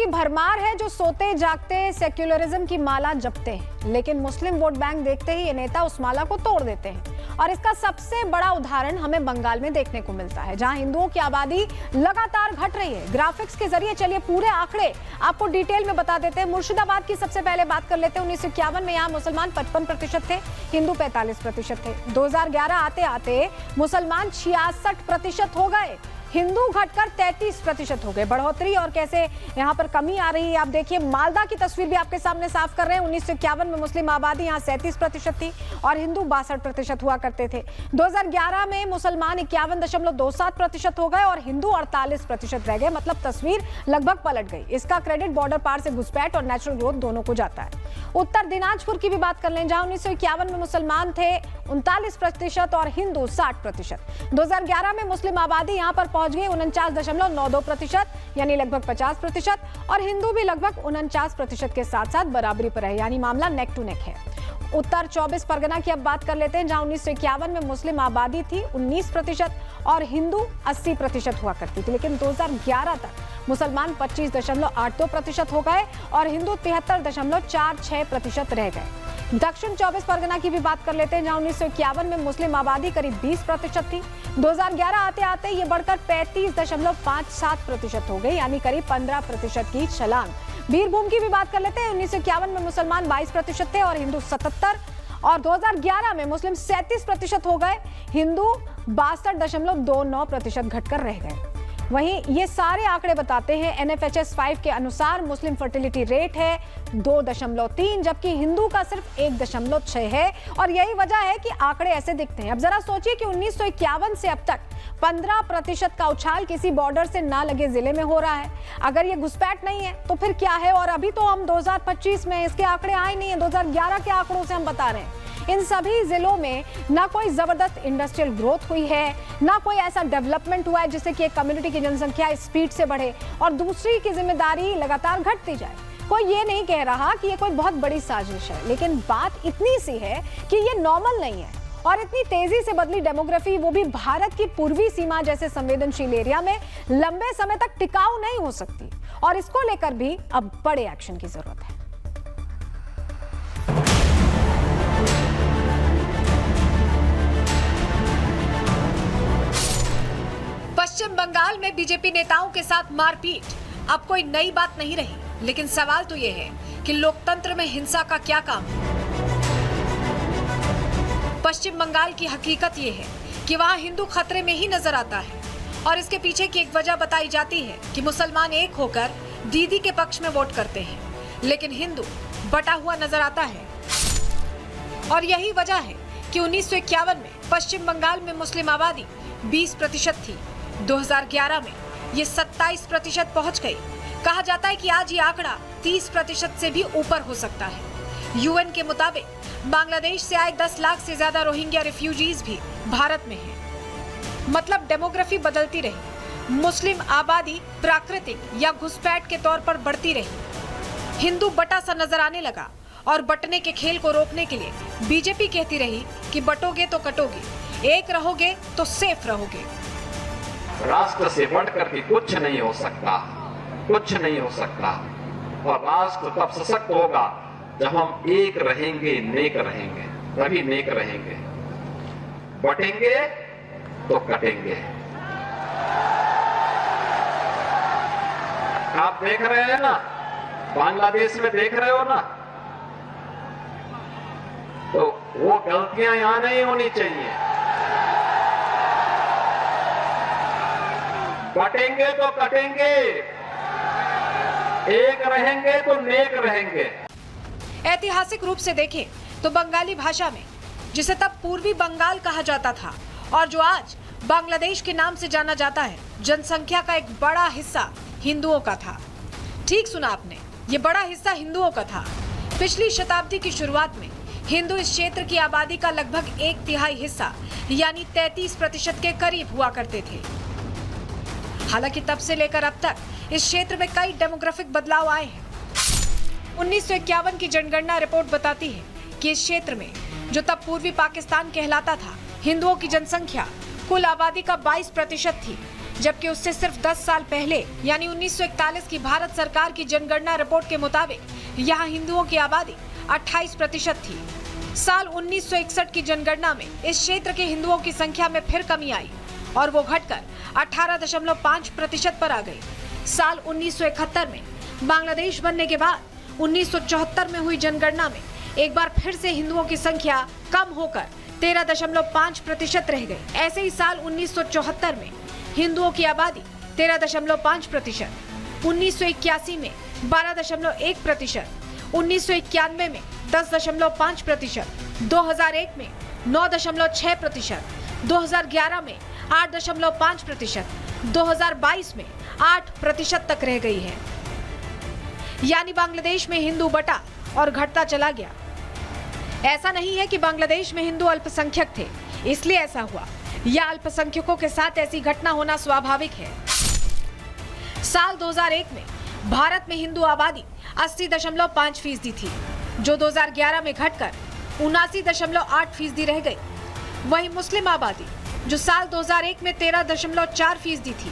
की भरमार है जो सोते जागते सेक्युलरिज्म की माला जपते हैं, लेकिन मुस्लिम वोट बैंक देखते ही ये नेता उस माला को तोड़ देते हैं। और इसका सबसे बड़ा उदाहरण हमें बंगाल में देखने को मिलता है, जहां हिंदुओं की आबादी लगातार घट रही है। ग्राफिक्स के जरिए चलिए पूरे आंकड़े आपको डिटेल में बता देते हैं। मुर्शिदाबाद की सबसे पहले बात कर लेते हैं। 1951 में यहाँ मुसलमान 55% थे, हिंदू 45% थे। 2011 आते आते मुसलमान 66% हो गए, हिंदू घटकर 33% हो गए। बढ़ोतरी और कैसे यहाँ पर कमी आ रही है आप देखिए। मालदा की तस्वीर भी आपके सामने साफ कर रहे हैं। 1951 में मुस्लिम आबादी यहाँ 37% थी और हिंदू 62% हुआ करते थे। 2011 में मुसलमान 51.27% हो गए और हिंदू 48% रह गए। मतलब तस्वीर लगभग पलट गई। इसका क्रेडिट बॉर्डर पार से घुसपैठ और नेचुरल ग्रोथ दोनों को जाता है। उत्तर दिनाजपुर की भी बात कर लें, जहां 1951 में मुसलमान थे 39% और हिंदू 60%। 2011 में मुस्लिम आबादी यहाँ पर पहुंच गई 49.92%, यानी लगभग 50%, और हिंदू भी लगभग 49% के साथ साथ बराबरी पर है, यानी मामला नेक टू नेक है। उत्तर 24 परगना की अब बात कर लेते हैं, जहां 1951 में मुस्लिम आबादी थी 19% और हिंदू 80% हुआ करती थी, लेकिन 2011 तक मुसलमान 25.82% हो गए और हिंदू 73.46% रह गए। दक्षिण 24 परगना की भी बात कर लेते हैं, जहां 1951 में मुस्लिम आबादी करीब 20% थी। 2011 आते आते ये बढ़कर 35.57% हो गई, यानी करीब 15% की छलांग। बीरभूम की भी बात कर लेते हैं। 1951 में मुसलमान 22% थे और हिंदू 77, और 2011 में मुस्लिम 37% हो गए, हिंदू 62.29% घटकर रह गए। वहीं ये सारे आंकड़े बताते हैं NFHS 5 के अनुसार मुस्लिम फर्टिलिटी रेट है 2.3, जबकि हिंदू का सिर्फ 1.6 है, और यही वजह है कि आंकड़े ऐसे दिखते हैं। अब जरा सोचिए कि 1951 से अब तक 15% का उछाल किसी बॉर्डर से ना लगे जिले में हो रहा है। अगर ये घुसपैठ नहीं है तो फिर क्या है? और अभी तो हम 2025 में, इसके आंकड़े आए नहीं है, 2011 के आंकड़ों से हम बता रहे हैं। इन सभी जिलों में ना कोई जबरदस्त इंडस्ट्रियल ग्रोथ हुई है, ना कोई ऐसा डेवलपमेंट हुआ है जिससे कि एक कम्युनिटी की जनसंख्या स्पीड से बढ़े और दूसरी की जिम्मेदारी लगातार घटती जाए। कोई ये नहीं कह रहा कि ये कोई बहुत बड़ी साजिश है, लेकिन बात इतनी सी है कि ये नॉर्मल नहीं है, और इतनी तेजी से बदली डेमोग्राफी, वो भी भारत की पूर्वी सीमा जैसे संवेदनशील एरिया में, लंबे समय तक टिकाऊ नहीं हो सकती, और इसको लेकर भी अब बड़े एक्शन की जरूरत है। पश्चिम बंगाल में बीजेपी नेताओं के साथ मारपीट अब कोई नई बात नहीं रही, लेकिन सवाल तो यह है कि लोकतंत्र में हिंसा का क्या काम है। पश्चिम बंगाल की हकीकत यह है कि वहां हिंदू खतरे में ही नजर आता है, और इसके पीछे की एक वजह बताई जाती है कि मुसलमान एक होकर दीदी के पक्ष में वोट करते हैं, लेकिन हिंदू बटा हुआ नजर आता है। और यही वजह है कि 1951 में पश्चिम बंगाल में मुस्लिम आबादी 20% थी, 2011 में ये 27% पहुंच गई। कहा जाता है कि आज ये आंकड़ा 30% से भी ऊपर हो सकता है। UN के मुताबिक बांग्लादेश से आए 10 लाख से ज्यादा रोहिंग्या रिफ्यूजीज भी भारत में हैं। मतलब डेमोग्राफी बदलती रही, मुस्लिम आबादी प्राकृतिक या घुसपैठ के तौर पर बढ़ती रही, हिंदू बटा सा नजर आने लगा, और बटने के खेल को रोकने के लिए बीजेपी कहती रही कि बटोगे तो कटोगे, एक रहोगे तो सेफ रहोगे। राष्ट्र से बढ़कर के कुछ नहीं हो सकता, कुछ नहीं हो सकता, और राष्ट्र तब सशक्त होगा जब हम एक रहेंगे, नेक रहेंगे, तभी नेक रहेंगे। बटेंगे तो कटेंगे। आप देख रहे हैं ना, बांग्लादेश में देख रहे हो ना, तो वो गलतियां यहां नहीं होनी चाहिए। बटेंगे तो कटेंगे, एक रहेंगे तो नेक रहेंगे। ऐतिहासिक रूप से देखें तो बंगाली भाषा में, जिसे तब पूर्वी बंगाल कहा जाता था और जो आज बांग्लादेश के नाम से जाना जाता है, जनसंख्या का एक बड़ा हिस्सा हिंदुओं का था। ठीक सुना आपने, ये बड़ा हिस्सा हिंदुओं का था। पिछली शताब्दी की शुरुआत में हिंदू इस क्षेत्र की आबादी का लगभग 1/3 हिस्सा, यानी 33% के करीब हुआ करते थे। हालांकि तब से लेकर अब तक इस क्षेत्र में कई डेमोग्राफिक बदलाव आए हैं। 1951 की जनगणना रिपोर्ट बताती है कि इस क्षेत्र में, जो तब पूर्वी पाकिस्तान कहलाता था, हिंदुओं की जनसंख्या कुल आबादी का 22% थी, जबकि उससे सिर्फ 10 साल पहले यानी 1941 की भारत सरकार की जनगणना रिपोर्ट के मुताबिक यहाँ हिंदुओं की आबादी 28% थी। साल 1961 की जनगणना में इस क्षेत्र के हिंदुओं की संख्या में फिर कमी आई और वो घटकर 18.5% पर आ गई। साल 1971 में बांग्लादेश बनने के बाद 1974 में हुई जनगणना में एक बार फिर से हिंदुओं की संख्या कम होकर 13.5% रह गई। ऐसे ही साल 1974 में हिंदुओं की आबादी 13.5%, 1981 में 12.1%, 1991 में 10.5%, 2001 में 9.6%, 2011 में 8.5%, 2022 में 8% तक रह गई है। यानी बांग्लादेश में हिंदू बटा और घटता चला गया। ऐसा नहीं है कि बांग्लादेश में हिंदू अल्पसंख्यक थे इसलिए ऐसा हुआ, या अल्पसंख्यकों के साथ ऐसी घटना होना स्वाभाविक है। साल 2001 में भारत में हिंदू आबादी 80.5% थी, जो 2011 में घटकर 79.8% रह गई। वहीं मुस्लिम आबादी जो साल 2001 में 13.4% थी,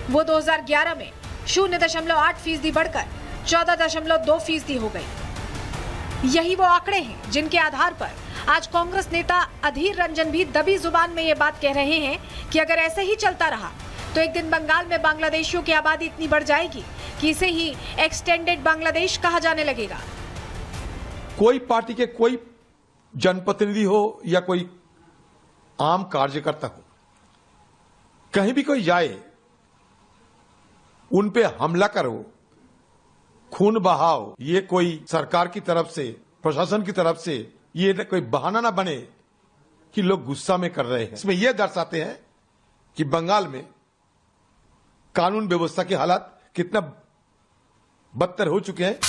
वो 2011 में 0.8% बढ़कर 14.2% हो गई। यही वो आंकड़े हैं जिनके आधार पर आज कांग्रेस नेता अधीर रंजन भी दबी जुबान में ये बात कह रहे हैं कि अगर ऐसे ही चलता रहा तो एक दिन बंगाल में बांग्लादेशियों की आबादी इतनी बढ़ जाएगी कि इसे ही एक्सटेंडेड बांग्लादेश कहा जाने लगेगा। कोई पार्टी के कोई जनप्रतिनिधि हो या कोई आम कार्यकर्ता हो, कहीं भी कोई जाए, उन पे हमला करो, खून बहाओ, ये कोई सरकार की तरफ से, प्रशासन की तरफ से ये कोई बहाना ना बने कि लोग गुस्सा में कर रहे हैं। इसमें यह दर्शाते हैं कि बंगाल में कानून व्यवस्था के हालात कितना बदतर हो चुके हैं।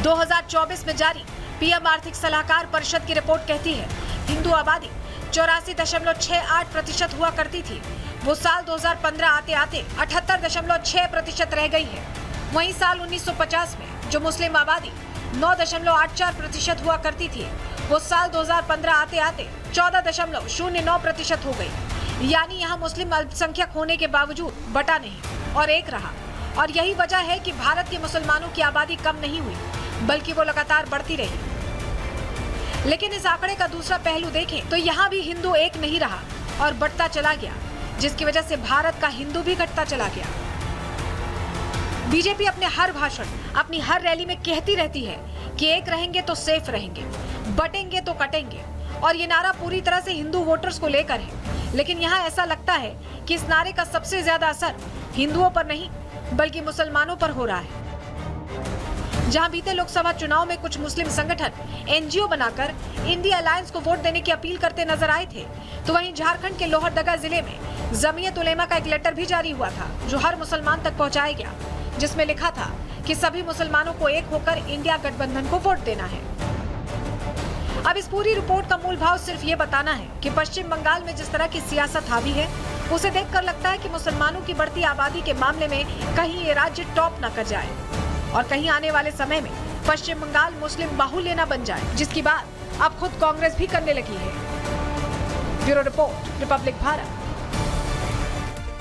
2024 में जारी पीएम आर्थिक सलाहकार परिषद की रिपोर्ट कहती है हिंदू आबादी 84.68% हुआ करती थी, वो साल 2015 आते आते 78.6% रह गई है। वहीं साल 1950 में जो मुस्लिम आबादी 9.84% हुआ करती थी, वो साल 2015 आते आते 14.09% हो गई। यानी यहाँ मुस्लिम अल्पसंख्यक होने के बावजूद बटा नहीं और एक रहा, और यही वजह है कि भारत के मुसलमानों की आबादी कम नहीं हुई बल्कि वो लगातार बढ़ती रही। लेकिन इस आंकड़े का दूसरा पहलू देखें तो यहाँ भी हिंदू एक नहीं रहा और बढ़ता चला गया, जिसकी वजह से भारत का हिंदू भी घटता चला गया। बीजेपी अपने हर भाषण, अपनी हर रैली में कहती रहती है कि एक रहेंगे तो सेफ रहेंगे, बटेंगे तो कटेंगे, और ये नारा पूरी तरह से हिंदू वोटर्स को लेकर है। लेकिन यहाँ ऐसा लगता है कि इस नारे का सबसे ज्यादा असर हिंदुओं पर नहीं बल्कि मुसलमानों पर हो रहा है। जहां बीते लोकसभा चुनाव में कुछ मुस्लिम संगठन एनजीओ बनाकर इंडिया अलायंस को वोट देने की अपील करते नजर आए थे, तो वहीं झारखंड के लोहरदगा जिले में जमीयत उलेमा का एक लेटर भी जारी हुआ था जो हर मुसलमान तक पहुंचाया गया, जिसमें लिखा था कि सभी मुसलमानों को एक होकर इंडिया गठबंधन को वोट देना है। अब इस पूरी रिपोर्ट का मूल भाव सिर्फ ये बताना है कि पश्चिम बंगाल में जिस तरह की सियासत हावी है, उसे देखकर लगता है कि मुसलमानों की बढ़ती आबादी के मामले में कहीं ये राज्य टॉप न कर जाए और कहीं आने वाले समय में पश्चिम बंगाल मुस्लिम बाहुल्य न बन जाए, जिसकी बात अब खुद कांग्रेस भी करने लगी है। Bureau report, Republic Bharat.